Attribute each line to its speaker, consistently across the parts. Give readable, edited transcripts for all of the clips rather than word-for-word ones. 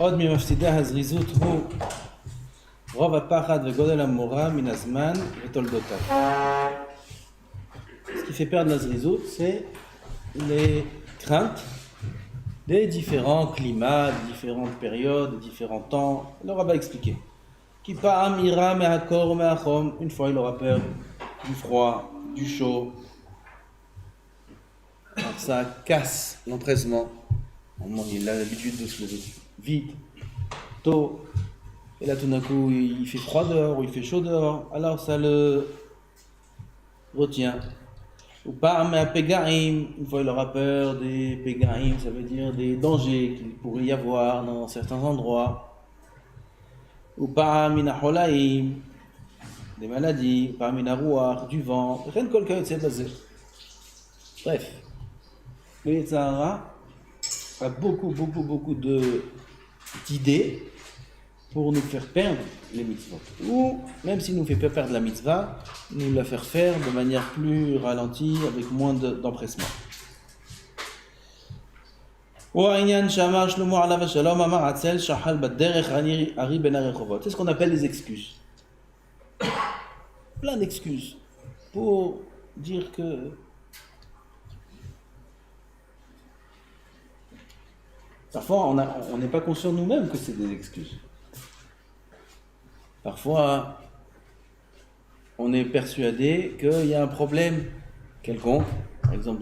Speaker 1: עוד ממפסידי הזריזות הוא רוב הפחד וגודל המורא מן הזמן ותולדותיו. Ce qui fait perdre la zrizout, c'est les craintes des différents climats, des différentes périodes, des différents temps. Le rabbin a expliqué. Qui pa'am ira me'akor me'achom. Une fois il aura peur du froid, du chaud. Alors ça casse l'empressement. Il a l'habitude de se lever vite, tôt. Et là tout d'un coup il fait froid dehors ou il fait chaud dehors. Alors ça le retient. Ou pas, mais à Pégaïm, une fois il aura peur des Pégaïm, ça veut dire des dangers qu'il pourrait y avoir dans certains endroits. Ou pas, Minaholaïm, des maladies, pas Minarouach, du vent, rien de quelqu'un, c'est basé. Bref, le Yetzirah a beaucoup d'idées pour nous faire perdre les mitzvot. Ou, même s'il nous fait pas perdre la mitzvah, nous la faire faire de manière plus ralentie, avec moins d'empressement. C'est ce qu'on appelle les excuses. Plein d'excuses pour dire que parfois on n'est pas conscient nous-mêmes que c'est des excuses. Parfois, on est persuadé qu'il y a un problème quelconque. Par exemple,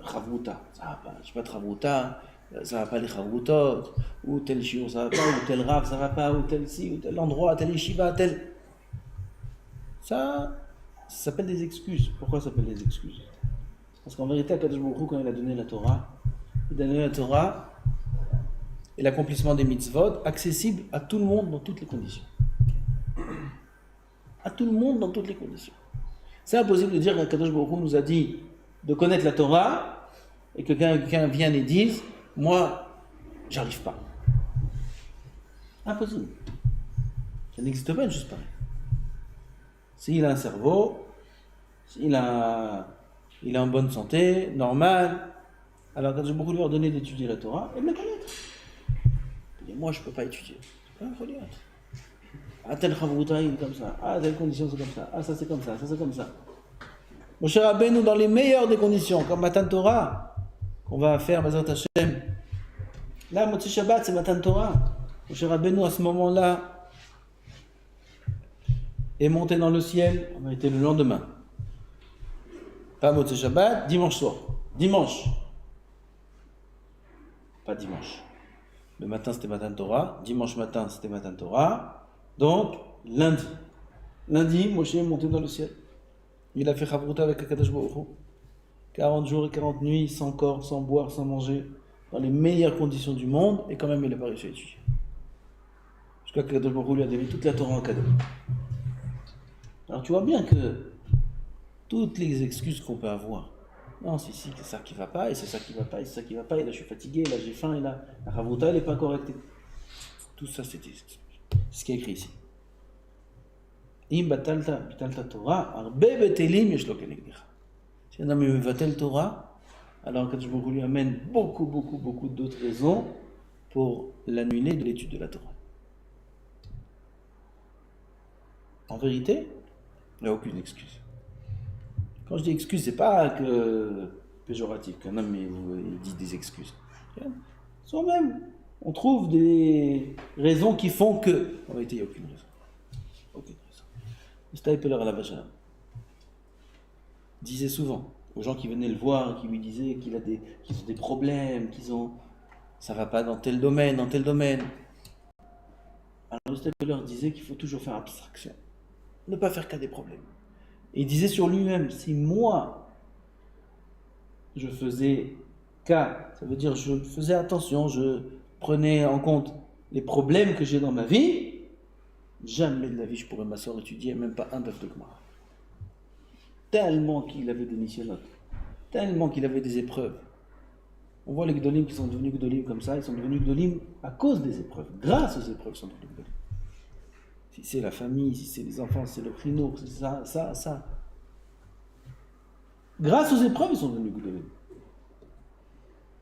Speaker 1: Chavruta, ça va pas, je sais pas, Chavruta, ça va pas les Chavrutot, ou tel shiur, ça va pas, ou tel Rav, ça va pas, ou tel ci, ou tel endroit, tel yeshiva, tel. Ça s'appelle des excuses. Pourquoi ça s'appelle des excuses? Parce qu'en vérité, Akadosh Baruch Hu, quand il a donné la Torah, il a donné la Torah et l'accomplissement des mitzvot accessible à tout le monde dans toutes les conditions. À tout le monde dans toutes les conditions. C'est impossible de dire qu'Akadosh Baruch Hu nous a dit de connaître la Torah et que quelqu'un vienne et dise moi, j'arrive pas. Impossible. Ça n'existe pas une chose pareille. S'il a un cerveau, s'il a en bonne santé, normal, alors Akadosh Baruch Hu lui a ordonné d'étudier la Torah et de la connaître. Il dit moi je peux pas étudier. Il faut lire. Ah, tel Chavruta, il est comme ça. Ah, telle condition, c'est comme ça. Ah, ça, c'est comme ça. Ça, c'est comme ça. Moshe Rabbeinu, dans les meilleures des conditions, comme Matan Torah, qu'on va faire, Bezrat Hashem. Là, Motzei Shabbat, c'est Matan Torah. Moshe Rabbeinu, à ce moment-là, est monté dans le ciel. On a été le lendemain. Pas Motzei Shabbat, dimanche soir. Dimanche. Pas dimanche. Le matin, c'était Matan Torah. Dimanche matin, c'était Matan Torah. Donc, lundi, Moshe est monté dans le ciel. Il a fait Chavruta avec Akadosh Baruch Hu. 40 jours et 40 nuits, sans corps, sans boire, sans manger, dans les meilleures conditions du monde, et quand même il n'a pas réussi à étudier. Jusqu'à qu'Akadosh Baruch Hu lui a donné toute la Torah en cadeau. Alors tu vois bien que toutes les excuses qu'on peut avoir, non, c'est ça qui va pas, et c'est ça qui va pas, et c'est ça qui va pas, et là je suis fatigué, et là j'ai faim, et là la Chavruta elle n'est pas correcte. Tout ça c'est des excuses. C'est ce qui est écrit ici. Im batalta Torah, arbe betelim yesh lo kenegdecha. Si un homme mevatel Torah, alors Akadosh Baruch Hu lui amène beaucoup d'autres raisons pour l'annuler de l'étude de la Torah. En vérité, il n'y a aucune excuse. Quand je dis excuse, c'est pas que péjoratif qu'un homme il dit des excuses. Soi-même, on trouve des raisons qui font que. En vérité, il n'y a aucune raison. Aucune raison. Staïpeler à la Vachala disait souvent aux gens qui venaient le voir, qui lui disaient qu'ils ont des problèmes, ça va pas dans tel domaine. Alors le Staïpeler disait qu'il faut toujours faire abstraction, ne pas faire qu'à des problèmes. Et il disait sur lui-même, si moi je faisais cas, ça veut dire je faisais attention, je prenais en compte les problèmes que j'ai dans ma vie, jamais de la vie je pourrais m'asseoir étudier, même pas un daf de Gemara. Tellement qu'il avait des missionnotes, tellement qu'il avait des épreuves. On voit les Gdolim qui sont devenus Gdolim comme ça, ils sont devenus Gdolim à cause des épreuves, grâce aux épreuves ils sont devenus Gdolim. Si c'est la famille, si c'est les enfants, si c'est le chinour, c'est ça. Grâce aux épreuves, ils sont devenus Gdolim.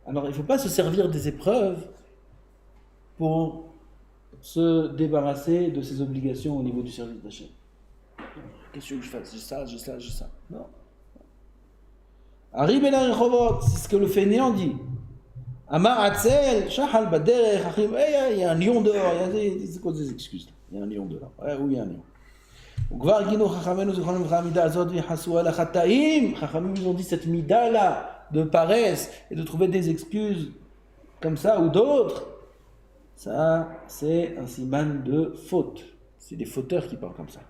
Speaker 1: Alors il ne faut pas se servir des épreuves pour se débarrasser de ses obligations au niveau du service d'Hachem. Qu'est-ce que je fais? J'ai ça. Non. Arrive la Rehovot, c'est ce que le fainéant dit. Amar Atzel, Shahal Baderech, il y a un lion dehors, c'est quoi des excuses? Il y a un lion dehors. Ouais, oui, il y a un lion. Chachamim, ils ont dit cette mida là de paresse et de trouver des excuses comme ça ou d'autres, ça c'est un siman de faute. C'est des fauteurs qui parlent comme ça.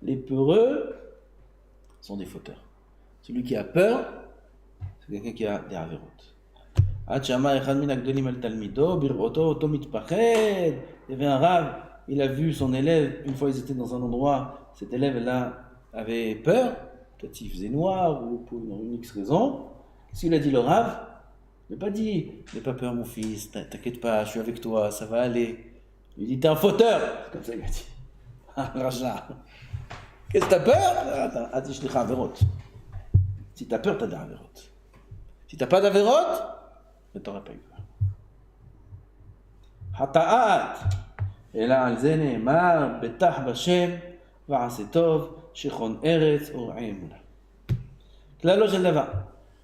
Speaker 1: Les peureux sont des fauteurs. Celui qui a peur, c'est quelqu'un qui a des avérotes. Il y avait un rave, il a vu son élève, une fois ils étaient dans un endroit, cet élève-là avait peur, peut-être il faisait noir ou pour une X raison. Qu'est-ce qu'il a dit le rave? Il n'a pas dit, n'aie pas peur mon fils, t'inquiète pas, je suis avec toi, ça va aller. Il dit, t'es un fauteur, comme ça il a dit. Raja. Qu'est-ce que t'as peur? Si t'as peur, t'as des avérotes. Si t'as pas d'avérotes, mais t'aurais pas eu peur. Hata'at. Et là, al-zene, mar, betach bashem, va'asetov, shechon eretz, or'emuna. Klalo של דבר.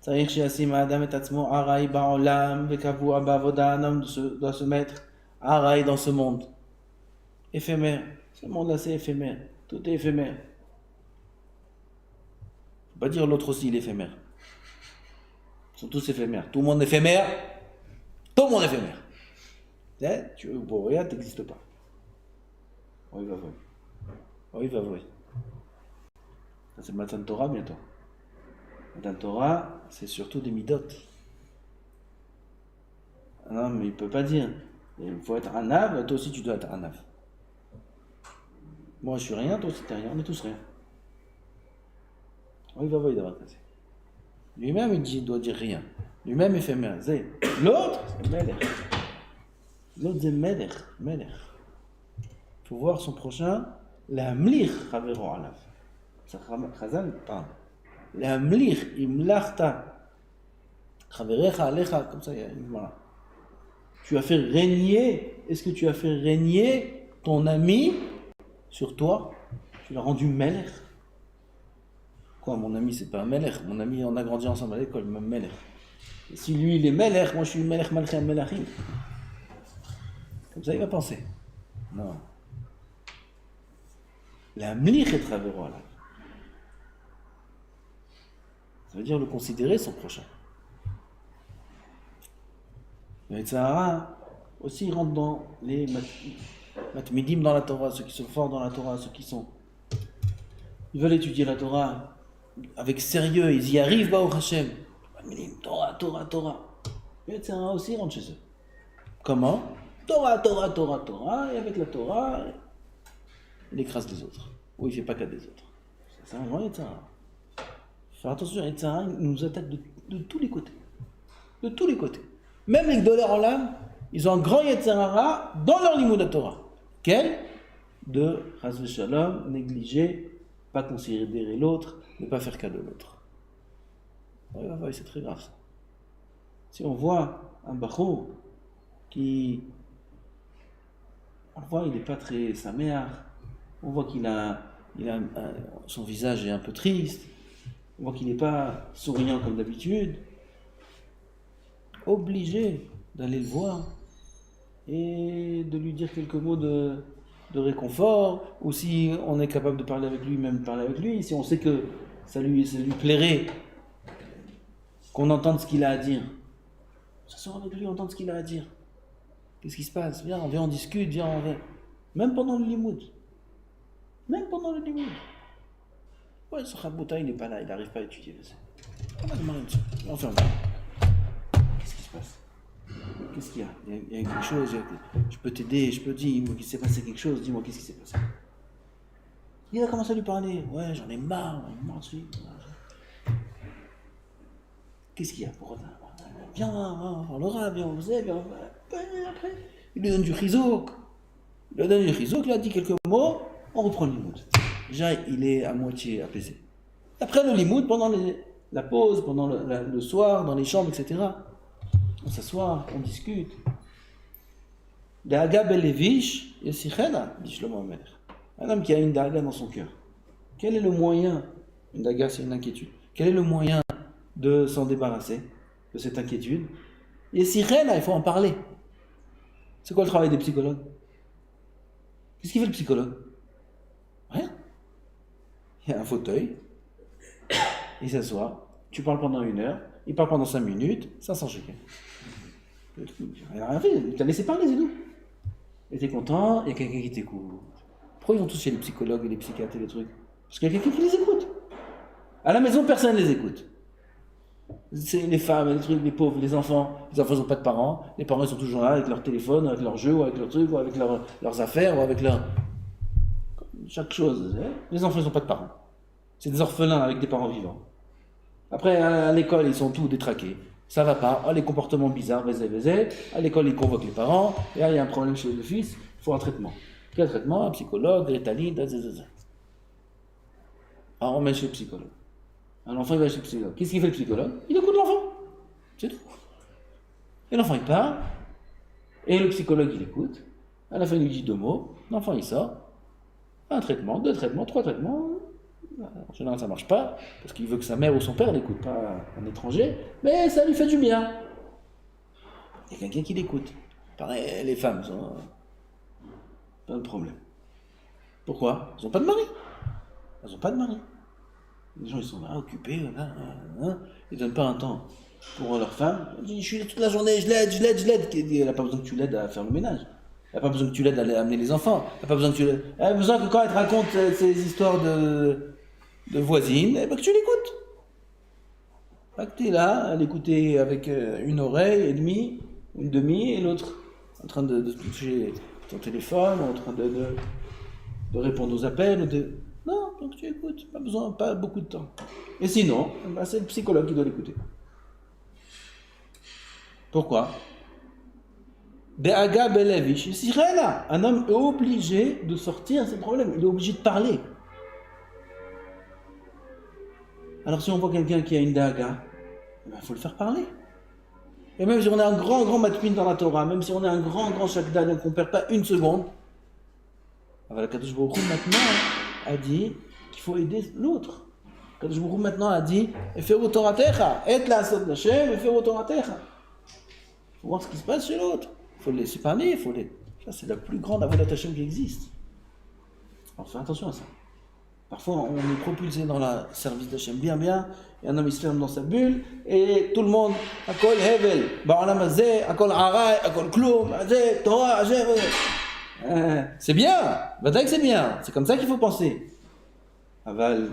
Speaker 1: צריך שישים האדם את עצמו ארעי בעולם וקבוע בעבודה. Un homme doit se mettre ארעי dans ce monde. Éphémère. Ce monde-là, c'est éphémère. Tout est éphémère. Faut pas dire l'autre aussi, il est éphémère. Ils sont tous éphémères. Tout le monde éphémère. Tout le monde éphémère. Tu veux pour rien, t'existes pas. Oui, va voir. Ça, c'est le matin de Torah bientôt. Le matin de Torah, c'est surtout des midotes. Non, mais il peut pas dire. Il faut être un ave, toi aussi tu dois être un ave. Moi je suis rien, toi aussi t'es rien, on est tous rien. Oui, va voir, il doit passer. Lui-même, il doit dire rien. Lui-même, éphémère. L'autre, c'est Melech. L'autre, c'est Melech. Il faut voir son prochain. L'amlir, Chavero Alav. Ça, Chazal parle. L'amlir, imlachta. Chaverecha, alecha, comme ça, il y a une mara. Tu as fait régner. Est-ce que tu as fait régner ton ami sur toi? Tu l'as rendu Melech. Quoi, mon ami, c'est pas un Melech. Mon ami, on a grandi ensemble à l'école, même Melech. Et si lui, il est Melech, moi je suis Melech Malchem Melachim. Comme ça, il va penser. Non. La mlich est travers là. Ça veut dire le considérer son prochain. Le Tzahara aussi rentre dans les matmidim dans la Torah, ceux qui sont forts dans la Torah, ceux qui sont. Ils veulent étudier la Torah avec sérieux, ils y arrivent, Baruch Hashem. Torah. Le Tzahara aussi rentre chez eux. Comment? Torah, et avec la Torah, il écrase les autres. Ou il ne fait pas qu'à des autres. C'est un grand Yetzara. Faire attention, Yetzara nous attaque de tous les côtés. De tous les côtés. Même les Gdolei Olam, ils ont un grand Yetzara dans leur limud de Torah. Quel? De Chas v'Shalom, négliger, pas considérer l'autre, ne pas faire cas de l'autre. Oui, c'est très grave ça. Si on voit un Bachou qui. On voit, il n'est pas très saméach. On voit son visage est un peu triste. On voit qu'il n'est pas souriant comme d'habitude. Obligé d'aller le voir et de lui dire quelques mots de réconfort. Ou si on est capable de parler avec lui, même parler avec lui. Si on sait que ça lui plairait qu'on entende ce qu'il a à dire. S'asseoir avec lui, entendre ce qu'il a à dire. Qu'est-ce qui se passe? Viens, on discute, Même pendant le limoud. Ouais, ce Chabouta, il n'est pas là, il n'arrive pas à étudier. On va demander dessus. On ferme. Qu'est-ce qui se passe? Qu'est-ce qu'il y a? Il y a quelque chose, je peux t'aider, je peux dire, dis-moi qu'il s'est passé quelque chose, dis-moi qu'est-ce qui s'est passé. Il a commencé à lui parler. Ouais, j'en ai marre dessus. Qu'est-ce qu'il y a? Viens, Laura, viens. Après, il lui donne du chizouk. Il a dit quelques mots, on reprend le limoud. Déjà, il est à moitié apaisé. Après le limoud, pendant la pause, pendant le soir, dans les chambres, etc. On s'assoit, on discute. Da'aga belevish yesichena, dit Shlomo HaMelech. Un homme qui a une daga dans son cœur. Quel est le moyen, une daga c'est une inquiétude, quel est le moyen de s'en débarrasser de cette inquiétude? Yesichena, il faut en parler. C'est quoi le travail des psychologues? Qu'est-ce qu'il fait le psychologue? Rien. Il y a un fauteuil, il s'assoit, tu parles pendant 1 heure, il parle pendant 5 minutes, 500 shekels. Il n'a rien fait, il t'a laissé parler, c'est tout. Et t'es content, il y a quelqu'un qui t'écoute. Pourquoi ils vont tous chez les psychologues et les psychiatres et les trucs? Parce qu'il y a quelqu'un qui les écoute. À la maison, personne ne les écoute. C'est les femmes, les trucs, les pauvres, les enfants. Les enfants n'ont pas de parents. Les parents ils sont toujours là avec leur téléphone, avec leur jeu, ou avec leurs trucs, ou avec leurs affaires, ou avec chaque chose. Les enfants ils n'ont pas de parents. C'est des orphelins avec des parents vivants. Après, à l'école, ils sont tous détraqués. Ça va pas. Oh, les comportements bizarres, baiser. À l'école, ils convoquent les parents. Et là, il y a un problème chez le fils. Il faut un traitement. Quel traitement? Un psychologue, Ritalin, alors on met chez le psychologue. L'enfant, il va chez le psychologue. Qu'est-ce qu'il fait le psychologue? Il écoute l'enfant. C'est tout. Et l'enfant, il parle. Et le psychologue, il écoute. À la fin, il lui dit 2 mots. L'enfant, il sort. 1 traitement, 2 traitements, 3 traitements. En général, ça ne marche pas, parce qu'il veut que sa mère ou son père n'écoute pas un étranger, mais ça lui fait du bien. Il y a quelqu'un qui l'écoute. Pareil, les femmes, elles ont pas de problème. Pourquoi? Elles n'ont pas de mari. Elles n'ont pas de mari. Les gens, ils sont là, occupés, là, ils ne donnent pas un temps pour leur femme. Ils disent, je suis là toute la journée, je l'aide. Elle n'a pas besoin que tu l'aides à faire le ménage. Elle n'a pas besoin que tu l'aides à amener les enfants. Elle n'a pas besoin que tu l'aides. Elle a besoin que quand elle te raconte ces histoires de voisine, que tu l'écoutes. Que tu es là, à l'écouter avec une oreille et demie, une demi, et l'autre en train de toucher ton téléphone, en train de répondre aux appels. Non, donc tu écoutes, pas besoin, pas beaucoup de temps. Et sinon, c'est le psychologue qui doit l'écouter. Pourquoi? Be'aga belevish, un homme est obligé de sortir de ses problèmes, il est obligé de parler. Alors si on voit quelqu'un qui a une daga, il faut le faire parler. Et même si on est un grand matpin dans la Torah, même si on est un grand shakdan et qu'on ne perd pas 1 seconde, alors Kadosh Baruch Hu maintenant a dit qu'il faut aider l'autre. Kadosh Baruch Hu maintenant a dit Eferu Toratecha, et la sot Hashem, Eferu Toratecha. Il faut voir ce qui se passe chez l'autre. Il faut le laisser parler, Ça, c'est la plus grande avodat Hashem qui existe. Alors fais attention à ça. Parfois, on est propulsé dans le service d'Hachem bien, et un homme il se ferme dans sa bulle, et tout le monde, Akol Hevel, Ba'olam Hazeh, Akol Aray, Akol Kloum, Hazeh, Torah, Hazeh. C'est bien, c'est bien, c'est comme ça qu'il faut penser. Aval,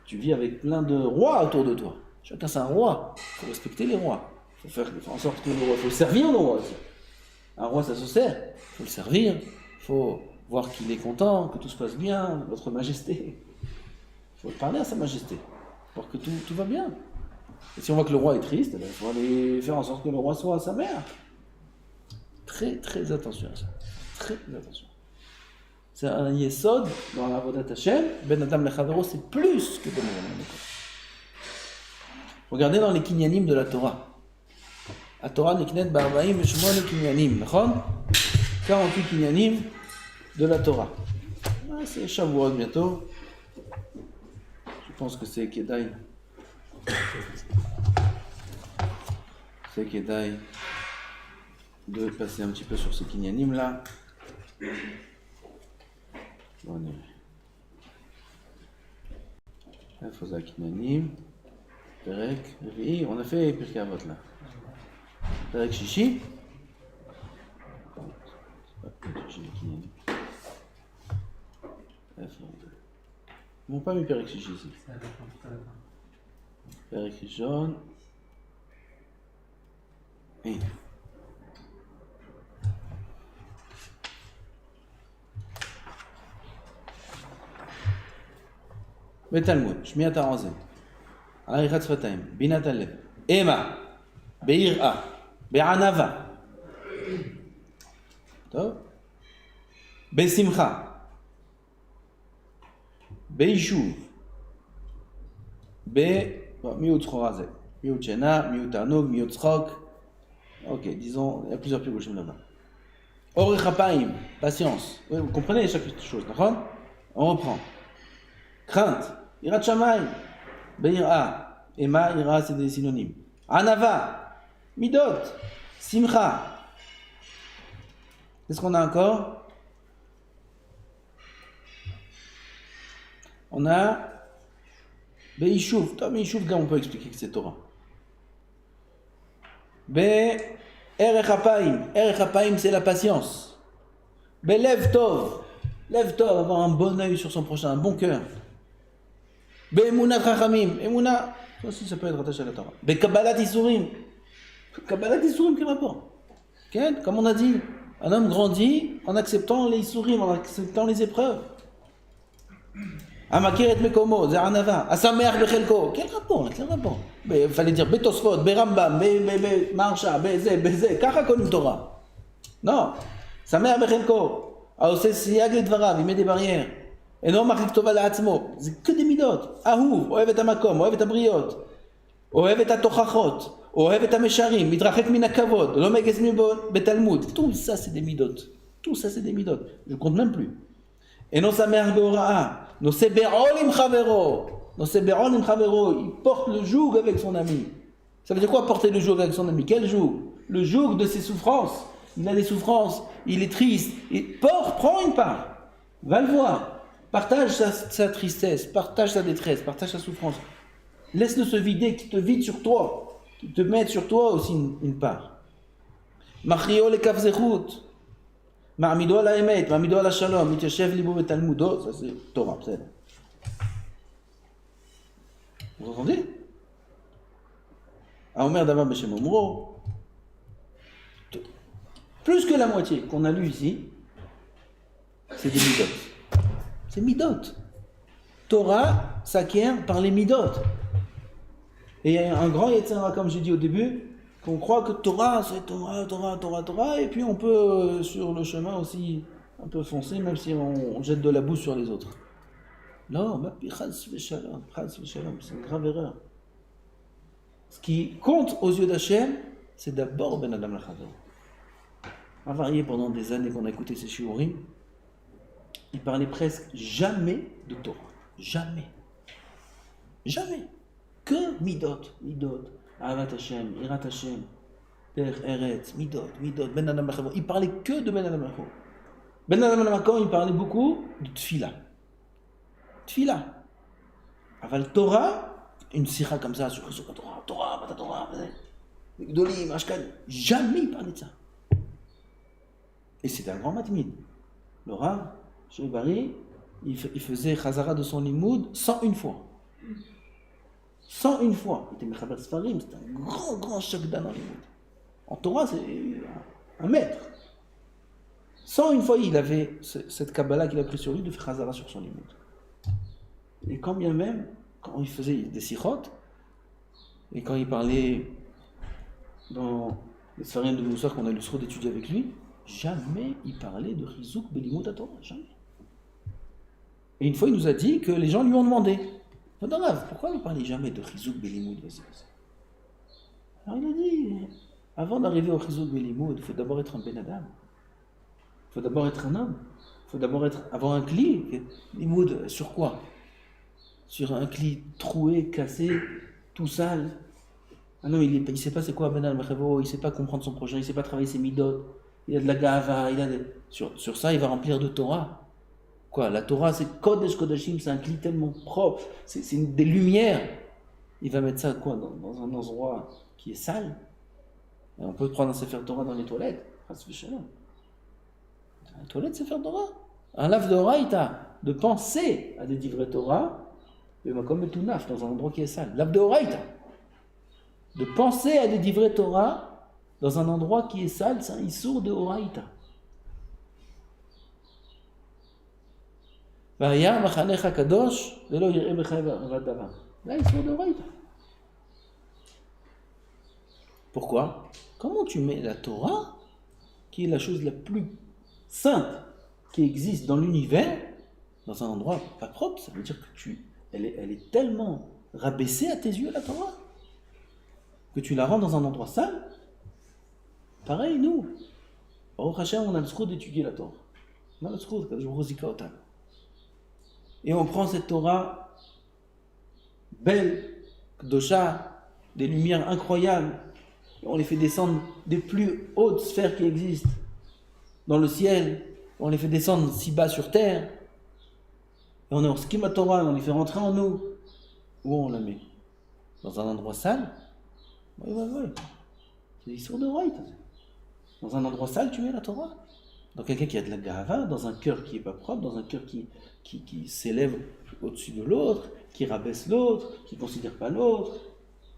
Speaker 1: tu vis avec plein de rois autour de toi. Chacun c'est un roi, il faut respecter les rois. Il faut faire en sorte que le roi, il faut servir le roi aussi. Un roi, ça se sert, il faut le servir, il faut voir qu'il est content, que tout se passe bien, votre majesté. Il faut parler à sa majesté, pour que tout va bien. Et si on voit que le roi est triste, il faut aller faire en sorte que le roi soit à sa mère. Très attention à ça. Très attention. C'est un yesod dans la Avodat Hashem. Ben Adam Lechavero, c'est plus que Ben Adam Lechavero. Regardez dans les kinyanim de la Torah. La Torah niknet ba'arbaim v'shmona kinyanim. 48 kinyanim de la Torah. C'est Shavuot bientôt. Je pense que c'est Kedaï. C'est Kedaï de passer un petit peu sur ces kinyanim là. Bon, il faut ça kinyanim. Perek, Revi, on a fait Pirkei Avot là. Perek Shishi. Ils n'ont pas mis Perek Shishi ici. Perek Rishon. Et Betalmud, Shmiat HaOzen, Arichat Sfatayim, Binat HaLev, Ema, Be'ir'a, Be'anava, Be'simcha, Be'ishuv, Miut Chorazé. Miut Shena, Miut Tanog, Miut Tzchok. Ok, disons, il y a plusieurs pirouchim là-bas. Orechapaim, patience. Oui, vous comprenez chaque chose, d'accord? On reprend. Crainte. Irat Shamayim. Be'ira. Ema, ira, c'est des synonymes. Anava. Midot. Simcha. Qu'est-ce qu'on a encore? On a Be'ishuv. Be'ishuv, on peut expliquer que c'est Torah. Erech Hapaim, c'est la patience. Lev Tov, avoir un bon œil sur son prochain, un bon cœur. Emunat Chachamim, Emuna, ça aussi ça peut être attaché à la Torah. Kabbalat Isurim, quel rapport? Comme on a dit, un homme grandit en acceptant les Isurim, en acceptant les épreuves. Amakeret Mekomo, Zeranava, Asameach Bechelko. Quel rapport? Il fallait dire Betosfot, Berambam, Marsha, Beze, Kacha Konim Torah. Non. Sameach Bechelko. Aose Siyag Ledvarav, il met des barrières. Et non, Machlik Tova La'atzmo. C'est que des midot. Ahuv, Ohev et Amakom, Ohev et Abriot. Ohev et Atochachot. Ohev et Amesharim, Midrachek Minakavod, Lomegez Mibon, Betalmud. Tout ça, c'est des midot. Je compte même plus. Et non, Sameach Beora'a. Il porte le joug avec son ami. Ça veut dire quoi porter le joug avec son ami? Quel joug? Le joug de ses souffrances. Il a des souffrances, il est triste. Prends une part. Va le voir. Partage sa tristesse, partage sa détresse, partage sa souffrance. Laisse-le se vider, qu'il te vide sur toi. Qu'il te mette sur toi aussi une part. Machrio le kafzechut. Ma'amido ala emet, ma'amido ala shalom, mityashev libo betalmudo, ça c'est Torah, c'est. Vous entendez? Aomer Davar Beshem Omro. Plus que la moitié qu'on a lu ici, c'est des midot. C'est midot. Torah s'acquiert par les midot. Et il y a un grand Yetzirah, comme j'ai dit au début, qu'on croit que Torah, c'est Torah, et puis on peut, sur le chemin aussi, un peu foncer, même si on jette de la boue sur les autres. Non, c'est une grave erreur. Ce qui compte aux yeux d'Hachem, c'est d'abord Ben Adam Lachaver. À varier pendant des années qu'on a écouté ces shiurim, il parlait presque jamais de Torah. Jamais. Que midot. Ahavat Hashem, Irat Hashem, Derech Eretz, Midot, Ben Adam Lachavo. Il parlait que de Ben Adam Lachavo. Ben Adam Lachavo, il parlait beaucoup de Tfila. Aval Torah, une sira comme ça, sur Torah, Gdolim, Ashkan. Jamais il parlait de ça. Et c'était un grand matmid. Le Rav, chez Bari, il faisait Chazara de son limoud 101 fois. 101 fois. Il était Mechaber Sfarim, c'était un grand shakdan dans les mots. En Torah, c'est un maître. 101 fois, il avait cette Kabbalah qu'il a pris sur lui de faire Chazara sur son limoud. Et quand bien même, quand il faisait des sikhot, et quand il parlait dans les Sfarim de Moussar qu'on a eu le soin d'étudier avec lui, jamais il parlait de Chizouk Belimut à Torah. Jamais. Et une fois, il nous a dit que les gens lui ont demandé. Pourquoi vous ne parlez jamais de Chizouk Belimud? Alors il a dit, avant d'arriver au Chizouk Belimud, il faut d'abord être un Ben Adam. Il faut d'abord être un homme. Il faut d'abord avoir un cli. Limoud, sur quoi? Sur un cli troué, cassé, tout sale. Ah non, il ne sait pas c'est quoi Ben Adam, il ne sait pas comprendre son prochain, il ne sait pas travailler ses midot. Il a de la gava, sur ça, il va remplir de Torah. Quoi, la Torah, c'est Kodesh Kodashim, c'est un cli tellement propre, c'est des lumières. Il va mettre ça quoi dans un endroit qui est sale. Et on peut prendre un Sefer Torah dans les toilettes. Dans les toilettes, Sefer Torah. Un lave de Horaïta, de penser à des divrei Torah, comme tout naf, dans un endroit qui est sale. Lave de Horaïta. De penser à des divrei Torah dans un endroit qui est sale, c'est un issour de Horaïta. Vaya machanecha kadosh, velo yireh bechai vadavar. Là, issour de Horaïta. Pourquoi? Comment tu mets la Torah, qui est la chose la plus sainte qui existe dans l'univers, dans un endroit pas propre? Ça veut dire que elle est tellement rabaisser à tes yeux la Torah? Que tu la rends dans un endroit sale? Pareil, nous. Baruch Hashem, on a le droit d'étudier la Torah. On a le droit, et on prend cette Torah belle, Kdosha, des lumières incroyables, et on les fait descendre des plus hautes sphères qui existent dans le ciel, on les fait descendre si bas sur terre, et on est en schema Torah, on les fait rentrer en nous. Où on la met? Dans un endroit sale? Oui. C'est l'histoire de Roy. Dans un endroit sale, tu mets la Torah? Dans quelqu'un qui a de la gava, dans un cœur qui n'est pas propre, dans un cœur qui s'élève au-dessus de l'autre, qui rabaisse l'autre, qui ne considère pas l'autre.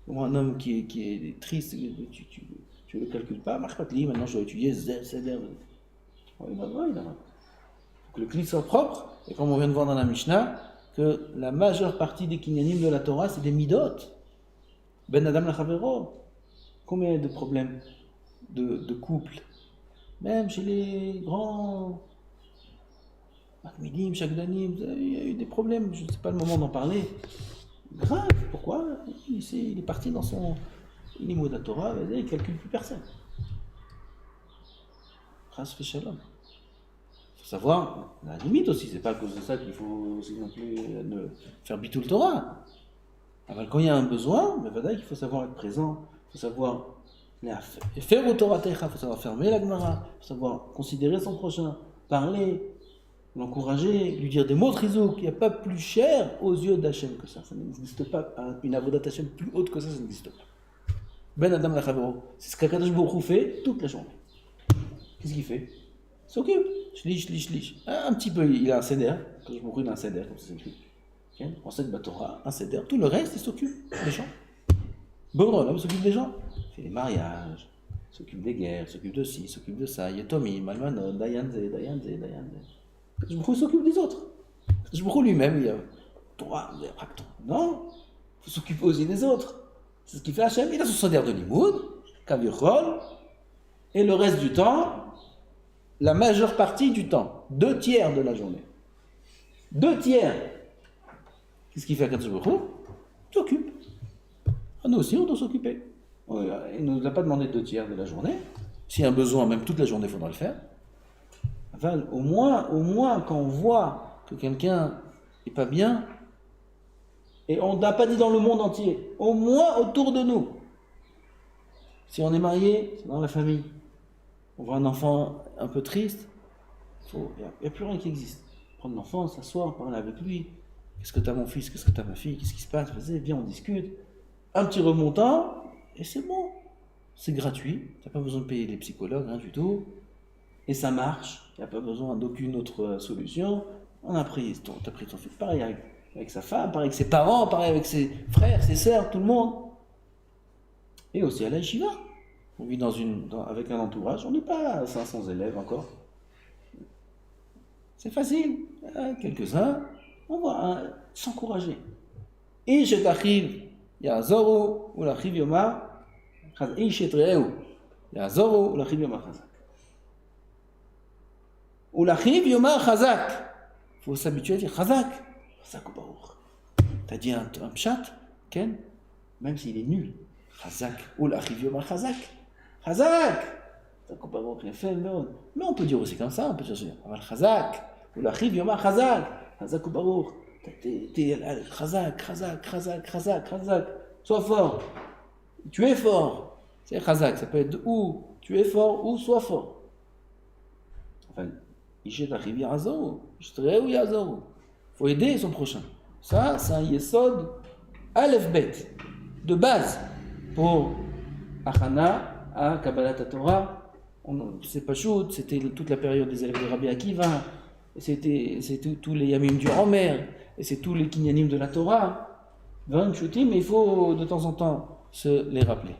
Speaker 1: Ou un homme qui est triste, tu ne le calcules pas, marche pas de lit, maintenant je dois étudier Zeder. Oui. Que le cli soit propre, et comme on vient de voir dans la Mishnah, que la majeure partie des kinyanim de la Torah, c'est des midot. Ben Adam Lachavero. Combien de problèmes de couple? Même chez les grands Midim, Shagdanim, il y a eu des problèmes, je ne sais pas le moment d'en parler. Grave, pourquoi? Il est parti dans son Limoud de la Torah, il ne calcule plus personne. Chas fait shalom. Il faut savoir la limite aussi, c'est pas à cause de ça qu'il faut aussi non plus faire bitou le Torah. Alors quand il y a un besoin, il faut savoir être présent, il faut savoir faire au Torah Techa, il faut savoir fermer la Gemara, il faut savoir considérer son prochain, parler, l'encourager, lui dire des mots trizouk. Il n'y a pas plus cher aux yeux d'Hachem que ça. Ça n'existe pas. Une avodat Hachem plus haute que ça n'existe pas. Ben Adam Lachavero, c'est ce qu'Akadosh Baruch Hu fait toute la journée. Qu'est-ce qu'il fait? Il s'occupe. Shlish. Un petit peu, il a un seder. Akadosh Baruch Hu, il a un seder, comme ça s'écrit. On sait que Torah, un seder. Tout le reste, il s'occupe des gens. Bon, là, il s'occupe des gens. Il fait les mariages, il s'occupe des guerres, il s'occupe de ci, il s'occupe de ça. Yetomim, Almanot, Dayanze. Je me s'occupe des autres. Je me lui-même, il a Torah, non, il faut s'occuper aussi des autres. C'est ce qu'il fait Hachem. Il a son seder de Limoud, Kavichol, et le reste du temps, la majeure partie du temps, 2/3 de la journée. 2/3. Qu'est-ce qu'il fait à Kadosh Baruch Hu? Il s'occupe. Nous aussi, on doit s'occuper. Il ne nous a pas demandé 2/3 de la journée. S'il y a un besoin, même toute la journée, il faudra le faire. Enfin, au moins, quand on voit que quelqu'un n'est pas bien, et on n'a pas dit dans le monde entier, au moins autour de nous. Si on est marié, c'est dans la famille. On voit un enfant un peu triste, il n'y a plus rien qui existe. Prendre l'enfant, s'asseoir, parler avec lui. Qu'est-ce que tu as mon fils? Qu'est-ce que tu as ma fille? Qu'est-ce qui se passe? Vas-y, viens, on discute. Un petit remontant, et c'est bon. C'est gratuit, tu n'as pas besoin de payer les psychologues, rien du tout. Et ça marche, il n'y a pas besoin d'aucune autre solution. On a pris ton fils, pareil avec sa femme, pareil avec ses parents, pareil avec ses frères, ses sœurs, tout le monde. Et aussi à la yeshiva. On vit avec un entourage, on n'est pas à 500 élèves encore. C'est facile, quelques-uns, on va s'encourager. Et je t'arrive, Yazoru, ou l'arrive Yoma, et je t'arrive, Yazoru, ou l'arrive Yoma Chazak. Ou l'arrive Yoma Chazak. Il faut s'habituer à dire Chazak. Chazak ou Baruch. Tu as dit un pshat, Ken, même s'il est nul. Chazak, ou l'arrive Yoma Chazak. Chazak. Chazak ou Baruch, il fait le mais on peut dire aussi comme ça, on peut chercher. Chazak, ou l'arrive Yoma Chazak. Chazak ou Baruch. Chazak. Sois fort. Tu es fort. C'est Chazak, ça peut être ou tu es fort ou sois fort. Enfin, il faut aider son prochain. Ça, c'est un yesod Aleph Bet, de base, pour Achana à Kabbalat Torah. C'est pas chouette, c'était toute la période des élèves de Rabbi Akiva, c'était tous les Yamim du Homer, et c'est tous les Kinyanim de la Torah. 20 choutim, mais il faut de temps en temps se les rappeler.